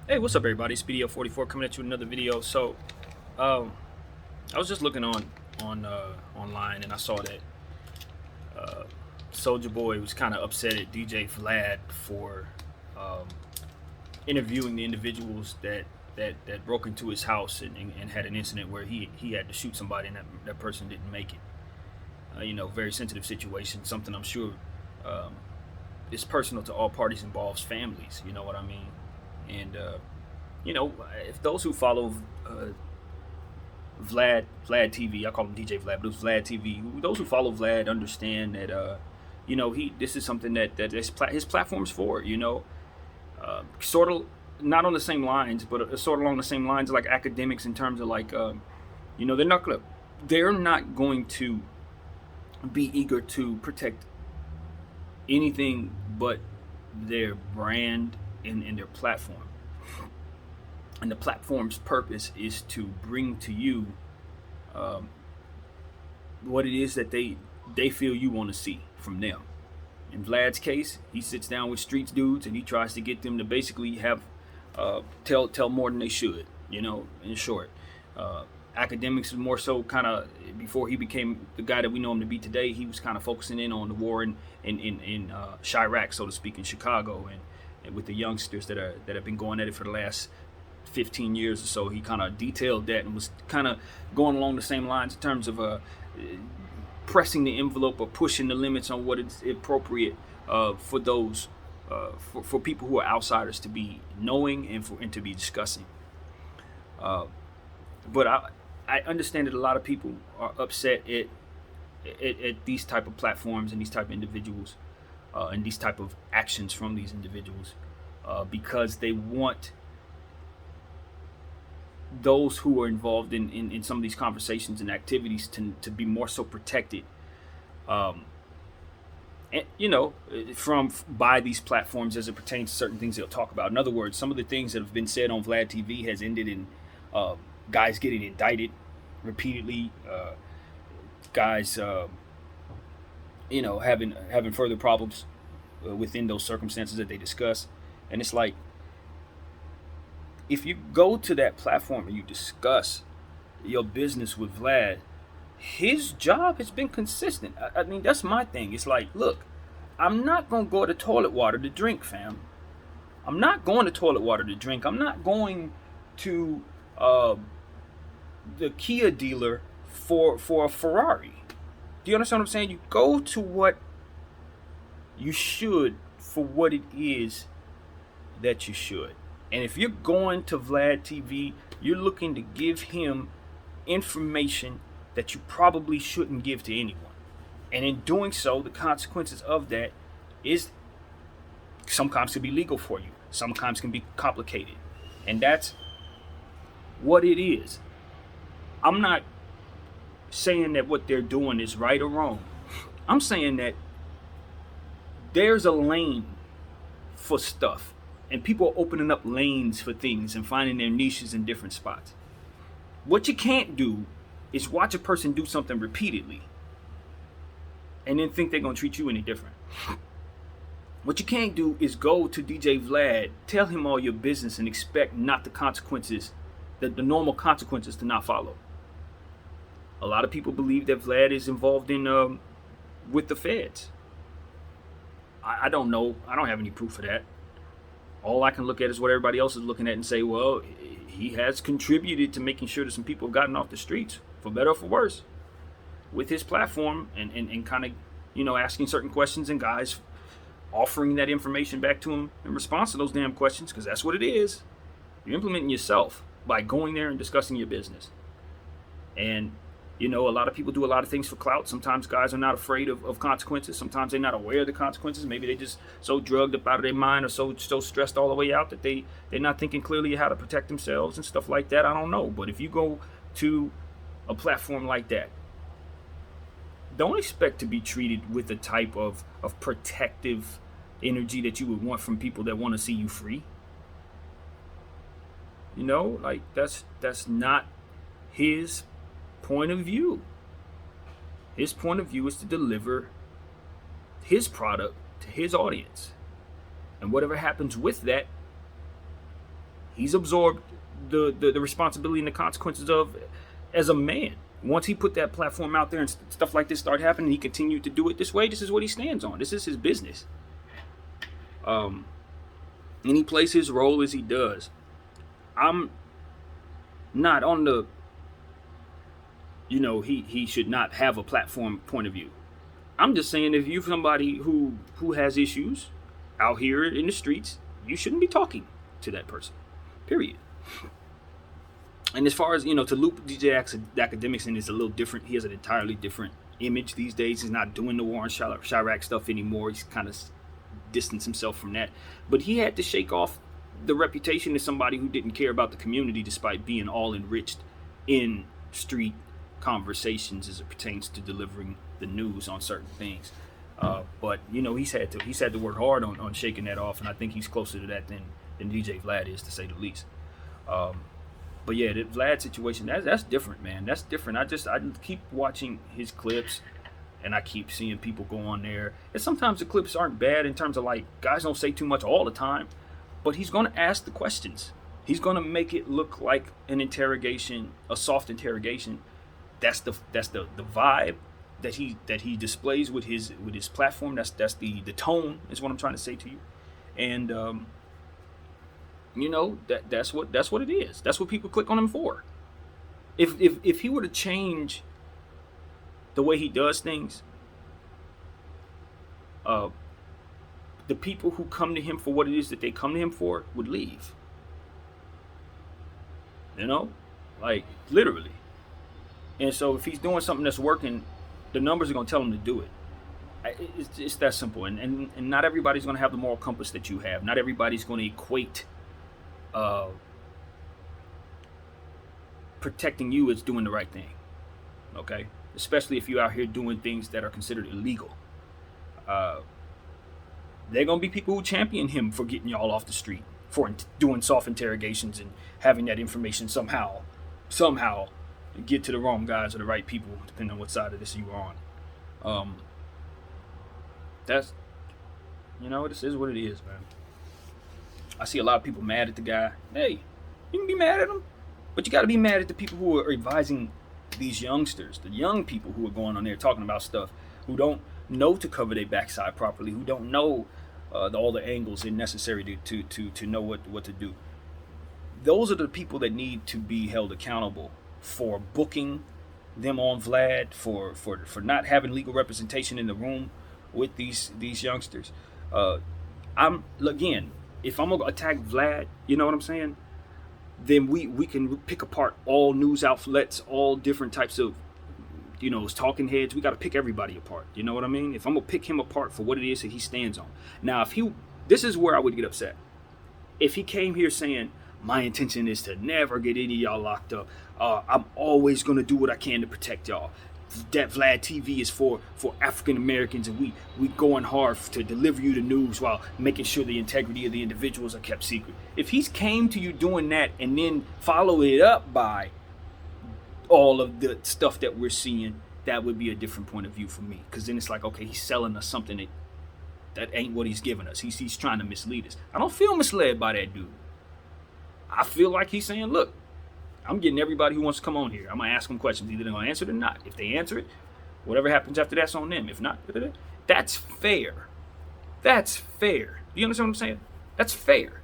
Hey, what's up, everybody? It's BDO44 coming at you with another video. Um, I was just looking on online, and I saw that Soldier Boy was kind of upset at DJ Vlad for um, interviewing the individuals that broke into his house and had an incident where he had to shoot somebody, and that person didn't make it. Very sensitive situation. Something I'm sure um, is personal to all parties involved, families. You know what I mean? And if those who follow Vlad TV, I call him DJ Vlad, but it was Vlad TV. Those who follow Vlad understand that he this is something that his platform's for. Sort of not on the same lines, but sort of along the same lines like academics in terms of like they're not going to be eager to protect anything but their brand and their platform. And the platform's purpose is to bring to you um, what it is that they feel you want to see from them. In Vlad's case, he sits down with streets dudes and he tries to get them to basically have tell more than they should. In short, academics is more so kind of before he became the guy that we know him to be today. He was kind of focusing in on the war in Chirac, so to speak, in Chicago, and with the youngsters that have been going at it for the last 15 years or so. He kind of detailed that and was kind of going along the same lines in terms of pressing the envelope or pushing the limits on what is appropriate for those for people who are outsiders to be knowing and to be discussing. Uh, but I understand that a lot of people are upset at these type of platforms and these type of individuals and these type of actions from these individuals because they want those who are involved in some of these conversations and activities to be more so protected and, from by these platforms as it pertains to certain things they'll talk about. In other words, some of the things that have been said on Vlad TV has ended in guys getting indicted repeatedly, guys having further problems within those circumstances that they discuss. And it's like, if you go to that platform and you discuss your business with Vlad, his job has been consistent. I mean, that's my thing. It's like, look, I'm not going to go to toilet water to drink, fam. I'm not going to toilet water to drink. I'm not going to the Kia dealer for a Ferrari. Do you understand what I'm saying? You go to what you should for what it is that you should. And if you're going to Vlad TV, you're looking to give him information that you probably shouldn't give to anyone. And in doing so, the consequences of that is sometimes can be legal for you. Sometimes can be complicated. And that's what it is. I'm not saying that what they're doing is right or wrong. I'm saying that there's a lane for stuff. And people are opening up lanes for things and finding their niches in different spots. What you can't do is watch a person do something repeatedly and then think they're going to treat you any different. What you can't do is go to DJ Vlad, tell him all your business, and expect not the consequences, the normal consequences to not follow. A lot of people believe that Vlad is involved in with the feds. I don't know. I don't have any proof of that. All I can look at is what everybody else is looking at and say, well, he has contributed to making sure that some people have gotten off the streets, for better or for worse, with his platform and kind of, asking certain questions and guys offering that information back to him in response to those damn questions, because that's what it is. You're implementing yourself by going there and discussing your business. And a lot of people do a lot of things for clout. Sometimes guys are not afraid of consequences. Sometimes they're not aware of the consequences. Maybe they just so drugged up out of their mind or so stressed all the way out that they're not thinking clearly how to protect themselves and stuff like that. I don't know. But if you go to a platform like that, don't expect to be treated with the type of protective energy that you would want from people that want to see you free. That's not his point of view. His point of view is to deliver his product to his audience. And whatever happens with that, he's absorbed the responsibility and the consequences of as a man. Once he put that platform out there and stuff like this started happening, he continued to do it this way. This is what he stands on. This is his business. And he plays his role as he does. I'm not on the, he should not have a platform point of view. I'm just saying, if you're somebody who has issues out here in the streets, you shouldn't be talking to that person. Period. And as far as, to loop DJ Academics in is a little different. He has an entirely different image these days. He's not doing the war on Chirac stuff anymore. He's kind of distanced himself from that. But he had to shake off the reputation as somebody who didn't care about the community, despite being all enriched in street conversations as it pertains to delivering the news on certain things. But he's had to work hard on shaking that off, and I think he's closer to that than DJ Vlad is, to say the least. But yeah, the Vlad situation, that's different, man. That's different. I keep watching his clips, and I keep seeing people go on there. And sometimes the clips aren't bad in terms of, like, guys don't say too much all the time, but he's going to ask the questions. He's going to make it look like an interrogation, a soft interrogation. That's the vibe that he displays with his platform. That's the tone is what I'm trying to say to you. And that's what it is. That's what people click on him for. If he were to change the way he does things, the people who come to him for what it is that they come to him for would leave. Like, literally. And so if he's doing something that's working, the numbers are going to tell him to do it. It's that simple. And not everybody's going to have the moral compass that you have. Not everybody's going to equate protecting you as doing the right thing. Okay? Especially if you're out here doing things that are considered illegal. There are going to be people who champion him for getting y'all off the street, for doing soft interrogations and having that information somehow get to the wrong guys or the right people, depending on what side of this you are on. That's, this is what it is, man. I see a lot of people mad at the guy. Hey, you can be mad at him, but you got to be mad at the people who are advising these youngsters, the young people who are going on there talking about stuff, who don't know to cover their backside properly, who don't know all the angles necessary to know what to do. Those are the people that need to be held accountable for booking them on Vlad, for not having legal representation in the room with these youngsters. If I'm gonna attack Vlad, you know what I'm saying? Then we can pick apart all news outlets, all different types of talking heads. We got to pick everybody apart. You know what I mean? If I'm gonna pick him apart for what it is that he stands on. Now, this is where I would get upset. If he came here saying, my intention is to never get any of y'all locked up. I'm always going to do what I can to protect y'all. That Vlad TV is for African Americans, and we going hard to deliver you the news while making sure the integrity of the individuals are kept secret. If he's came to you doing that and then follow it up by all of the stuff that we're seeing, that would be a different point of view for me. Because then it's like, okay, he's selling us something that ain't what he's giving us. He's trying to mislead us. I don't feel misled by that dude. I feel like he's saying, look, I'm getting everybody who wants to come on here. I'm going to ask them questions. Either they're going to answer it or not. If they answer it, whatever happens after that's on them. If not, that's fair. That's fair. Do you understand what I'm saying? That's fair.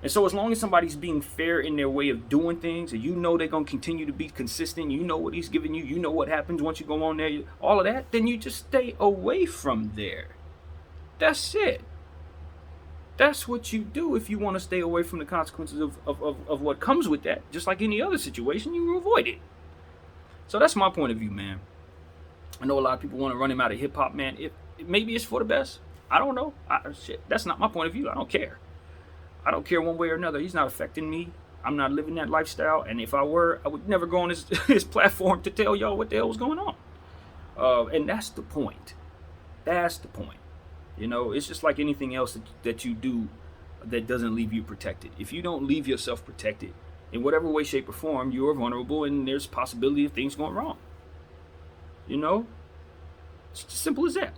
And so as long as somebody's being fair in their way of doing things, and they're going to continue to be consistent, what he's giving you, what happens once you go on there, all of that, then you just stay away from there. That's it. That's what you do if you want to stay away from the consequences of what comes with that. Just like any other situation, you avoid it. So that's my point of view, man. I know a lot of people want to run him out of hip-hop, man. Maybe it's for the best. I don't know. That's not my point of view. I don't care. I don't care one way or another. He's not affecting me. I'm not living that lifestyle. And if I were, I would never go on his platform to tell y'all what the hell was going on. And that's the point. That's the point. It's just like anything else that you do that doesn't leave you protected. If you don't leave yourself protected, in whatever way, shape, or form, you are vulnerable and there's possibility of things going wrong. It's as simple as that.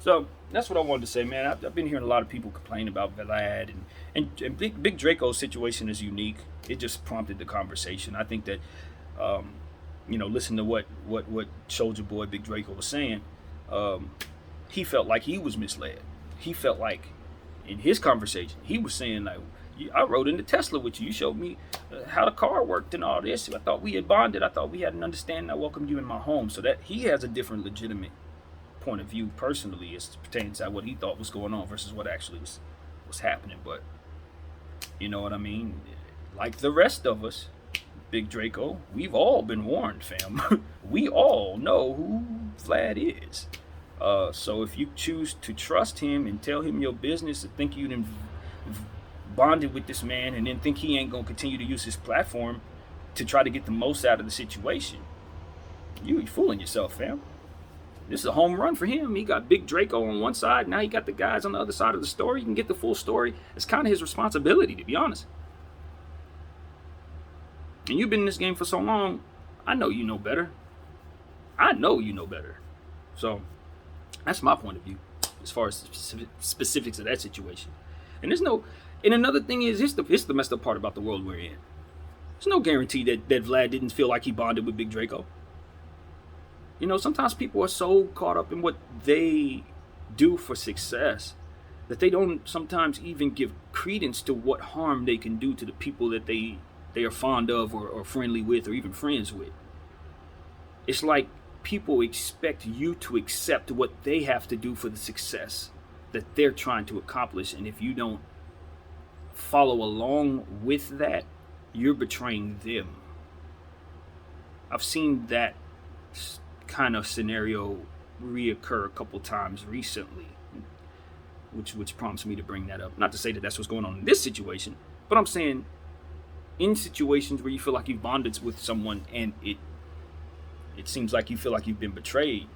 So, that's what I wanted to say, man. I've been hearing a lot of people complain about Vlad, and Big Draco's situation is unique. It just prompted the conversation. I think that, um, listen to what Soldier Boy Big Draco was saying. Um, he felt like he was misled. He felt like in his conversation he was saying like, I rode into Tesla with you. You showed me how the car worked and all this. I thought we had bonded. I thought we had an understanding. I welcomed you in my home. So that he has a different legitimate point of view personally as it pertains to what he thought was going on versus what actually was happening. But you know what I mean? Like the rest of us, Big Draco, we've all been warned, fam. We all know who Vlad is. So if you choose to trust him and tell him your business and think you bonded with this man and then think he ain't gonna continue to use his platform to try to get the most out of the situation, you fooling yourself, fam. This is a home run for him. He got Big Draco on one side. Now he got the guys on the other side of the story. You can get the full story. It's kind of his responsibility, to be honest. And you've been in this game for so long. I know you know better. I know you know better. So that's my point of view as far as specifics of that situation. And another thing is, it's the messed up part about the world we're in. There's no guarantee that Vlad didn't feel like he bonded with Big Draco. Sometimes people are so caught up in what they do for success that they don't sometimes even give credence to what harm they can do to the people that they are fond of or friendly with or even friends with. It's like people expect you to accept what they have to do for the success that they're trying to accomplish. And if you don't follow along with that, you're betraying them. I've seen that kind of scenario reoccur a couple times recently, which prompts me to bring that up. Not to say that that's what's going on in this situation, but I'm saying in situations where you feel like you've bonded with someone and it seems like you feel like you've been betrayed.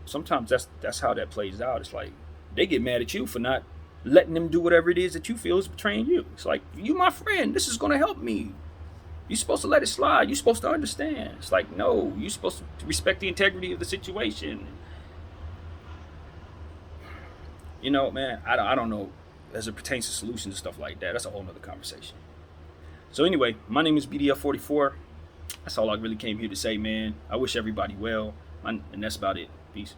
Sometimes that's how that plays out. It's like they get mad at you for not letting them do whatever it is that you feel is betraying you. It's like, you my friend, this is going to help me. You're supposed to let it slide. You're supposed to understand. It's like, no, you're supposed to respect the integrity of the situation. Man, I don't know as it pertains to solutions and stuff like that. That's a whole nother conversation. So anyway, my name is BDF44. That's all I really came here to say, man. I wish everybody well, and that's about it. Peace.